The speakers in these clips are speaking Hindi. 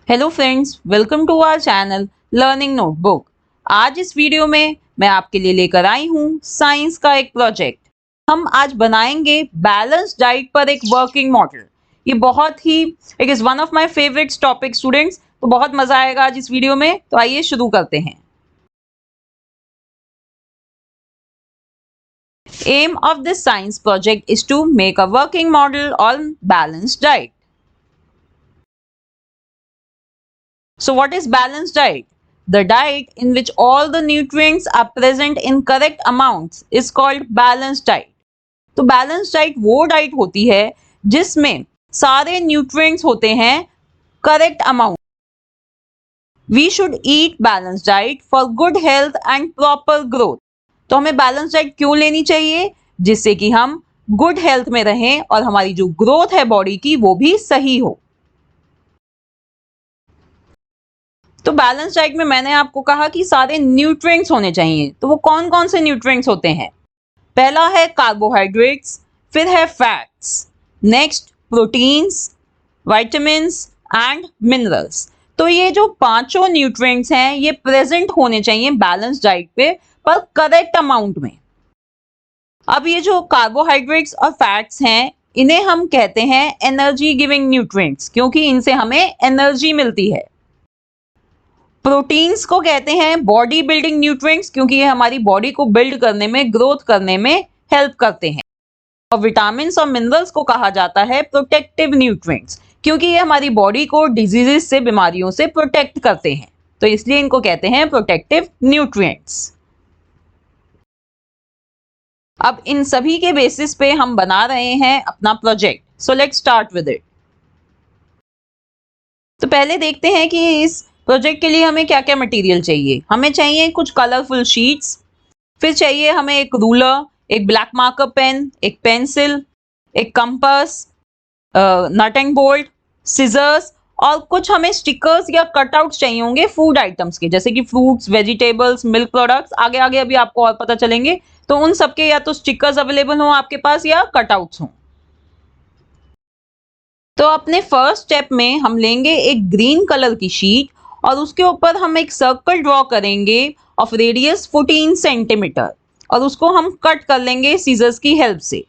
Hello friends, welcome to our channel learning notebook. आज इस वीडियो में मैं आपके लिए लेकर आई हूँ साइंस का एक प्रोजेक्ट। हम आज बनाएंगे बैलेंस डाइट पर एक वर्किंग मॉडल। ये बहुत ही it is one of my favourite topic students, तो बहुत मजा आएगा आज इस वीडियो में। तो आइए शुरू करते हैं। Aim of this science project is to make a working model on balanced diet. So what is balanced diet? The diet in which all the nutrients are present in correct amounts is called balanced diet. तो बैलेंस डाइट वो डाइट होती है जिसमें सारे न्यूट्रिएंट्स होते हैं correct amount. We should eat balance diet for good health and proper growth. तो हमें बैलेंस डाइट क्यों लेनी चाहिए? जिससे कि हम गुड हेल्थ में रहें और हमारी जो ग्रोथ है बॉडी की वो भी सही हो। तो बैलेंस डाइट में मैंने आपको कहा कि सारे न्यूट्रिएंट्स होने चाहिए। तो वो कौन कौन से न्यूट्रिएंट्स होते हैं? पहला है कार्बोहाइड्रेट्स, फिर है fats, next proteins, vitamins and minerals. तो ये जो पांचों न्यूट्रिएंट्स हैं ये प्रेजेंट होने चाहिए बैलेंस डाइट पे, पर करेक्ट अमाउंट में। अब ये जो कार्बोहाइड्रेट्स और फैट्स हैं इन्हें हम कहते हैं एनर्जी गिविंग न्यूट्रिएंट्स, क्योंकि इनसे हमें एनर्जी मिलती है। प्रोटीन्स को कहते हैं बॉडी बिल्डिंग न्यूट्रिएंट्स, क्योंकि ये हमारी बॉडी को बिल्ड करने में, ग्रोथ करने में हेल्प करते हैं। और विटामिन और मिनरल्स को कहा जाता है प्रोटेक्टिव न्यूट्रिएंट्स, क्योंकि ये हमारी बॉडी को डिजीजेस से, बीमारियों से प्रोटेक्ट करते हैं। तो इसलिए इनको कहते हैं प्रोटेक्टिव न्यूट्रिएंट्स। अब इन सभी के बेसिस पे हम बना रहे हैं अपना project. So let's start with it. तो पहले देखते हैं कि इस प्रोजेक्ट के लिए हमें क्या क्या मटेरियल चाहिए। हमें चाहिए कुछ कलरफुल शीट्स, फिर चाहिए हमें एक रूलर, एक ब्लैक मार्कर पेन, एक पेंसिल, एक compass, nut and bolt, scissors और कुछ हमें स्टिकर्स या कटआउट्स चाहिए होंगे फूड आइटम्स के, जैसे कि फ्रूट्स, वेजिटेबल्स, मिल्क प्रोडक्ट्स। आगे आगे अभी आपको और पता चलेंगे। तो उन सबके या तो स्टिकर्स अवेलेबल हो आपके पास या कटआउट्स हों। तो अपने फर्स्ट स्टेप में हम लेंगे एक ग्रीन कलर की शीट और उसके ऊपर हम एक सर्कल ड्रॉ करेंगे ऑफ रेडियस 14 सेंटीमीटर और उसको हम कट कर लेंगे सीजर्स की हेल्प से।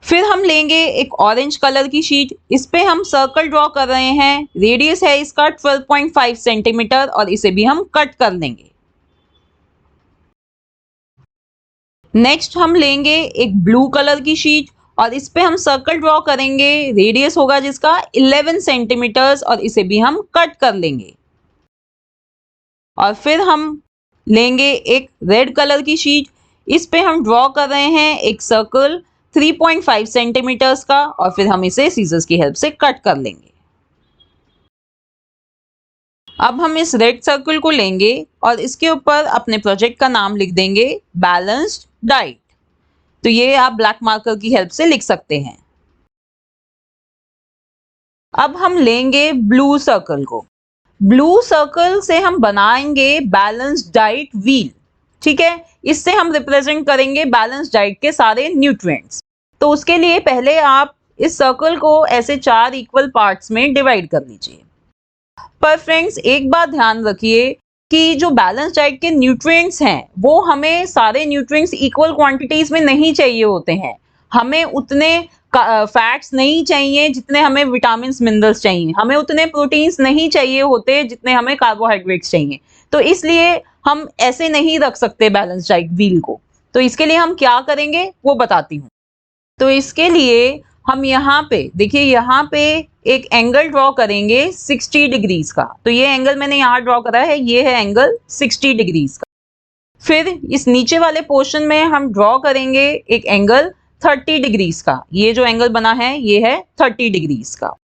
फिर हम लेंगे एक ऑरेंज कलर की शीट, इस पे हम सर्कल ड्रॉ कर रहे हैं, रेडियस है इसका 12.5 सेंटीमीटर और इसे भी हम कट कर लेंगे। नेक्स्ट हम लेंगे एक ब्लू कलर की शीट और इस पे हम सर्कल ड्रॉ करेंगे, रेडियस होगा जिसका 11 सेंटीमीटर्स और इसे भी हम कट कर लेंगे। और फिर हम लेंगे एक रेड कलर की शीट, इस पे हम ड्रॉ कर रहे हैं एक सर्कल 3.5 सेंटीमीटर्स का और फिर हम इसे सीजर्स की हेल्प से कट कर लेंगे। अब हम इस रेड सर्कल को लेंगे और इसके ऊपर अपने प्रोजेक्ट का नाम लिख देंगे बैलेंस्ड डाइट। तो ये आप ब्लैक मार्कर की हेल्प से लिख सकते हैं। अब हम लेंगे ब्लू सर्कल को। ब्लू सर्कल से हम बनाएंगे बैलेंस्ड डाइट व्हील। ठीक है, इससे हम रिप्रेजेंट करेंगे बैलेंस्ड डाइट के सारे न्यूट्रिएंट्स। तो उसके लिए पहले आप इस सर्कल को ऐसे 4 इक्वल पार्ट्स में डिवाइड कर लीजिए। पर फ्रेंड्स एक बात ध्यान रखिए कि जो बैलेंस डाइट के न्यूट्रिएंट्स हैं वो हमें सारे न्यूट्रिएंट्स इक्वल क्वांटिटीज में नहीं चाहिए होते हैं। हमें उतने फैट्स नहीं चाहिए जितने हमें विटामिन मिनरल्स चाहिए, हमें उतने प्रोटीन्स नहीं चाहिए होते जितने हमें कार्बोहाइड्रेट्स चाहिए। तो इसलिए हम ऐसे नहीं रख सकते बैलेंस डाइट व्हील को। तो इसके लिए हम क्या करेंगे वो बताती हूँ। तो इसके लिए हम यहाँ पे देखिए, यहाँ पे एक एंगल ड्रॉ करेंगे 60 डिग्रीज का। तो ये एंगल मैंने यहाँ ड्रॉ करा है, ये है एंगल 60 डिग्रीज का। फिर इस नीचे वाले पोर्शन में हम ड्रॉ करेंगे एक एंगल 30 डिग्रीज का। ये जो एंगल बना है ये है 30 डिग्रीज का।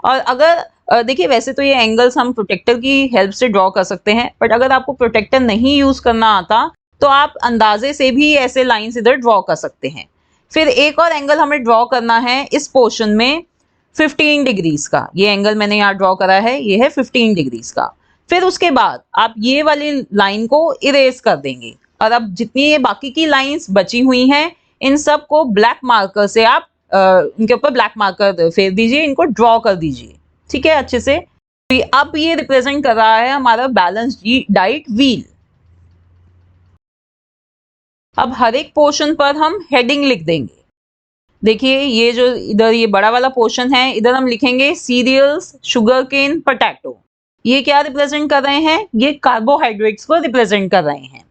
और अगर देखिए, वैसे तो ये एंगल्स हम प्रोटेक्टर की हेल्प से ड्रॉ कर सकते हैं, बट अगर आपको प्रोटेक्टर नहीं यूज करना आता तो आप अंदाजे से भी ऐसे लाइन्स इधर ड्रॉ कर सकते हैं। फिर एक और एंगल हमें ड्रॉ करना है इस पोर्शन में 15 डिग्रीज का। ये एंगल मैंने यहाँ ड्रॉ करा है, ये है 15 डिग्रीज का। फिर उसके बाद आप ये वाली लाइन को इरेज कर देंगे और अब जितनी ये बाकी की लाइंस बची हुई हैं इन सब को ब्लैक मार्कर से आप इनके ऊपर ब्लैक मार्कर फेर दीजिए, इनको ड्रॉ कर दीजिए, ठीक है, अच्छे से। अब ये रिप्रेजेंट कर रहा है हमारा बैलेंस डाइट व्हील। अब हर एक पोर्शन पर हम हेडिंग लिख देंगे। देखिए ये जो इधर ये बड़ा वाला पोर्शन है, इधर हम लिखेंगे सीरियल्स, शुगर केन, पोटैटो। ये क्या रिप्रेजेंट कर रहे हैं? ये कार्बोहाइड्रेट्स को रिप्रेजेंट कर रहे हैं।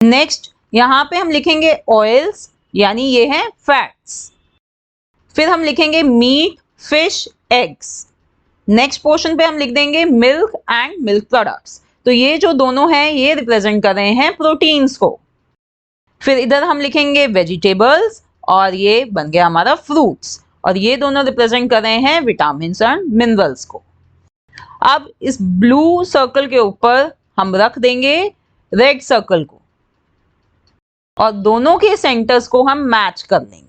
नेक्स्ट यहाँ पे हम लिखेंगे ऑयल्स, यानी ये हैं फैट्स। फिर हम लिखेंगे meat, fish, eggs. Next portion पे हम लिख देंगे मिल्क एंड मिल्क प्रोडक्ट्स। तो ये जो दोनों हैं ये रिप्रेजेंट कर रहे हैं प्रोटीन्स को। फिर इधर हम लिखेंगे वेजिटेबल्स और ये बन गया हमारा फ्रूट्स, और ये दोनों रिप्रेजेंट कर रहे हैं विटामिन एंड मिनरल्स को। अब इस ब्लू सर्कल के ऊपर हम रख देंगे रेड सर्कल को, और दोनों के सेंटर्स को हम मैच कर लेंगे।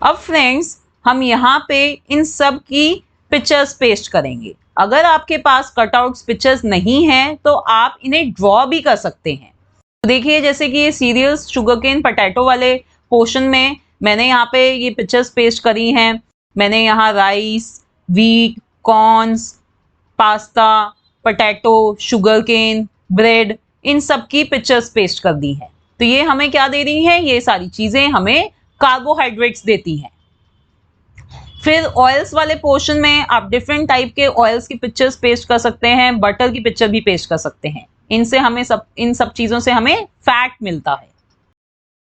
अब फ्रेंड्स हम यहाँ पे इन सब की पिक्चर्स पेस्ट करेंगे। अगर आपके पास कटआउट्स पिक्चर्स नहीं हैं तो आप इन्हें ड्रॉ भी कर सकते हैं। तो देखिए जैसे कि ये सीरियल्स, शुगरकेन, पोटैटो वाले पोर्शन में मैंने यहाँ पे ये पिक्चर्स पेस्ट करी हैं। मैंने यहाँ rice, wheat, corns, pasta, potato, sugarcane, bread, इन सब की पिक्चर्स पेस्ट कर दी हैं। तो ये हमें क्या दे रही हैं? ये सारी चीजें हमें कार्बोहाइड्रेट्स देती हैं। फिर ऑयल्स वाले पोर्शन में आप डिफरेंट टाइप के ऑयल्स की पिक्चर्स पेस्ट कर सकते हैं, बटर की पिक्चर भी पेस्ट कर सकते हैं। इनसे हमें इन सब चीजों से हमें फैट मिलता है।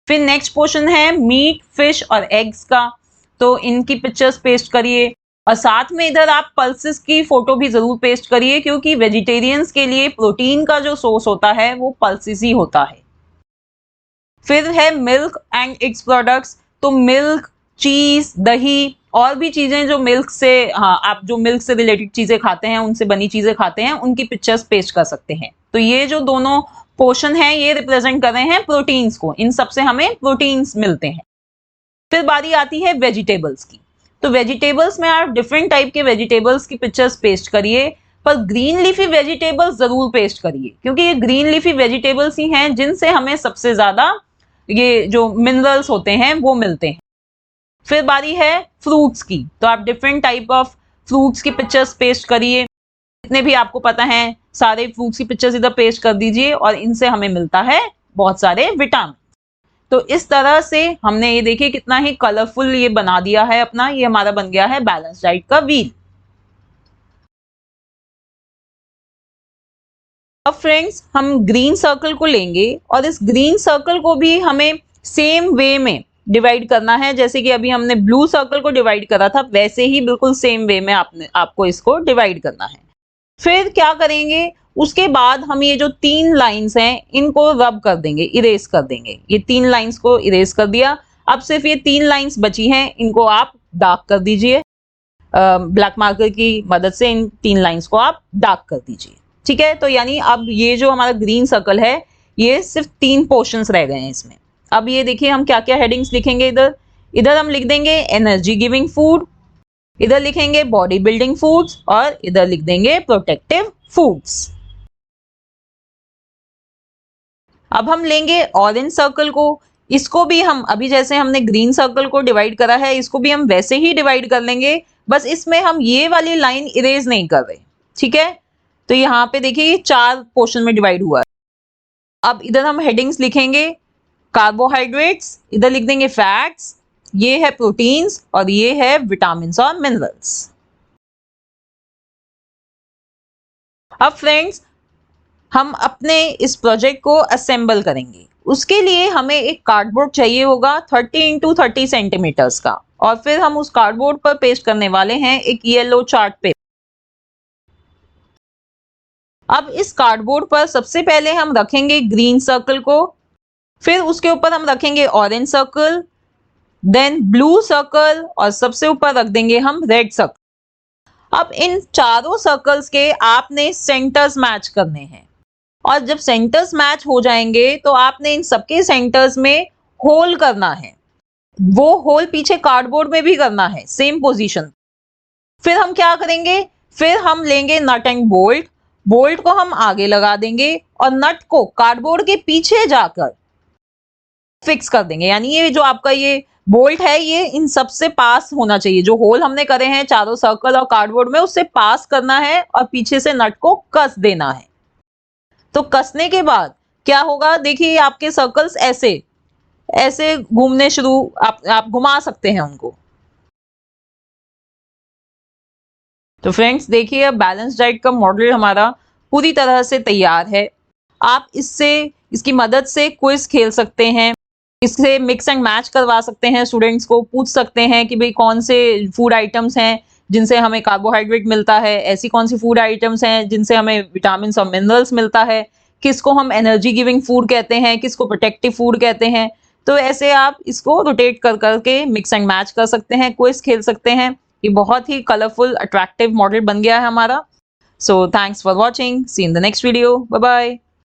फिर नेक्स्ट पोर्शन है मीट, फिश और एग्स का, तो इनकी पिक्चर्स पेस्ट करिए, और साथ में इधर आप पल्सेस की फोटो भी जरूर पेस्ट करिए, क्योंकि वेजिटेरियंस के लिए प्रोटीन का जो सोर्स होता है वो पल्सेस ही होता है। फिर है मिल्क एंड इट्स प्रोडक्ट्स, तो मिल्क, चीज, दही और भी चीजें जो मिल्क से, हाँ आप जो मिल्क से रिलेटेड चीजें खाते हैं, उनसे बनी चीजें खाते हैं, उनकी पिक्चर्स पेस्ट कर सकते हैं। तो ये जो दोनों पोर्शन है ये रिप्रेजेंट कर रहे हैं प्रोटीन्स को, इन सब से हमें प्रोटीन्स मिलते हैं। फिर बारी आती है वेजिटेबल्स की, तो वेजिटेबल्स में आप डिफरेंट टाइप के वेजिटेबल्स की पिक्चर्स पेस्ट करिए, पर ग्रीन लीफी वेजिटेबल्स जरूर पेस्ट करिए, क्योंकि ये ग्रीन लीफी वेजिटेबल्स ही हैं जिनसे हमें सबसे ज्यादा ये जो मिनरल्स होते हैं वो मिलते हैं। फिर बारी है फ्रूट्स की, तो आप डिफरेंट टाइप ऑफ फ्रूट्स की पिक्चर्स पेस्ट करिए। जितने भी आपको पता है सारे फ्रूट्स की पिक्चर्स इधर पेस्ट कर दीजिए, और इनसे हमें मिलता है बहुत सारे विटामिन। तो इस तरह से हमने ये देखिए कितना ही कलरफुल ये बना दिया है अपना, ये हमारा बन गया है बैलेंस डाइट का व्हील। अब फ्रेंड्स हम ग्रीन सर्कल को लेंगे, और इस ग्रीन सर्कल को भी हमें सेम वे में डिवाइड करना है, जैसे कि अभी हमने ब्लू सर्कल को डिवाइड करा था, वैसे ही बिल्कुल सेम वे में आपको इसको डिवाइड करना है। फिर क्या करेंगे, उसके बाद हम ये जो 3 लाइंस हैं इनको रब कर देंगे, इरेज कर देंगे। ये 3 लाइंस को इरेज कर दिया। अब सिर्फ ये 3 लाइंस बची हैं, इनको आप डार्क कर दीजिए। ब्लैक मार्कर की मदद से इन 3 लाइंस को आप डार्क कर दीजिए, ठीक है। तो यानी अब ये जो हमारा ग्रीन सर्कल है ये सिर्फ 3 पोर्शंस रह गए हैं इसमें। अब ये देखिए हम क्या क्या हेडिंग्स लिखेंगे। इधर हम लिख देंगे एनर्जी गिविंग फूड, इधर लिखेंगे बॉडी बिल्डिंग फूड्स, और इधर लिख देंगे प्रोटेक्टिव फूड्स। अब हम लेंगे ऑरेंज सर्कल को, इसको भी हम अभी जैसे हमने ग्रीन सर्कल को डिवाइड करा है, इसको भी हम वैसे ही डिवाइड कर लेंगे, बस इसमें हम ये वाली लाइन इरेज नहीं कर रहे, ठीक है। तो यहाँ पे देखिए ये 4 पोर्शन में डिवाइड हुआ है। अब इधर हम हेडिंग्स लिखेंगे कार्बोहाइड्रेट्स, इधर लिख देंगे फैट्स, ये है प्रोटीन्स, और ये है विटामिन और मिनरल्स। अब फ्रेंड्स हम अपने इस प्रोजेक्ट को असेंबल करेंगे। उसके लिए हमें एक कार्डबोर्ड चाहिए होगा 30 x 30 सेंटीमीटर्स का, और फिर हम उस कार्डबोर्ड पर पेस्ट करने वाले हैं एक येलो चार्ट पे। अब इस कार्डबोर्ड पर सबसे पहले हम रखेंगे ग्रीन सर्कल को, फिर उसके ऊपर हम रखेंगे orange circle, then blue circle, और सबसे ऊपर रख देंगे हम रेड सर्कल। अब इन चारों सर्कल्स के आपने सेंटर्स मैच करने हैं, और जब सेंटर्स मैच हो जाएंगे तो आपने इन सबके सेंटर्स में होल करना है। वो होल पीछे कार्डबोर्ड में भी करना है सेम पोजीशन। फिर हम क्या करेंगे, फिर हम लेंगे नट एंड बोल्ट, बोल्ट को हम आगे लगा देंगे और नट को कार्डबोर्ड के पीछे जाकर फिक्स कर देंगे। यानी ये जो आपका ये बोल्ट है ये इन सबसे पास होना चाहिए, जो होल हमने करे हैं चारों सर्कल और कार्डबोर्ड में उससे पास करना है और पीछे से नट को कस देना है। तो कसने के बाद क्या होगा, देखिए आपके सर्कल्स ऐसे ऐसे घूमने शुरू, आप घुमा सकते हैं उनको। तो फ्रेंड्स देखिए अब बैलेंस डाइट का मॉडल हमारा पूरी तरह से तैयार है। आप इसकी मदद से क्विज खेल सकते हैं, इससे मिक्स एंड मैच करवा सकते हैं, स्टूडेंट्स को पूछ सकते हैं कि भाई कौन से फूड आइटम्स हैं जिनसे हमें कार्बोहाइड्रेट मिलता है, ऐसी कौन सी फूड आइटम्स हैं जिनसे हमें विटामिन और मिनरल्स मिलता है, किसको हम एनर्जी गिविंग फूड कहते हैं, किसको प्रोटेक्टिव फूड कहते हैं। तो ऐसे आप इसको रोटेट कर करके मिक्स एंड मैच कर सकते हैं, क्विज खेल सकते हैं। ये बहुत ही कलरफुल अट्रैक्टिव मॉडल बन गया है हमारा। So thanks for watching, see in the next video, bye bye.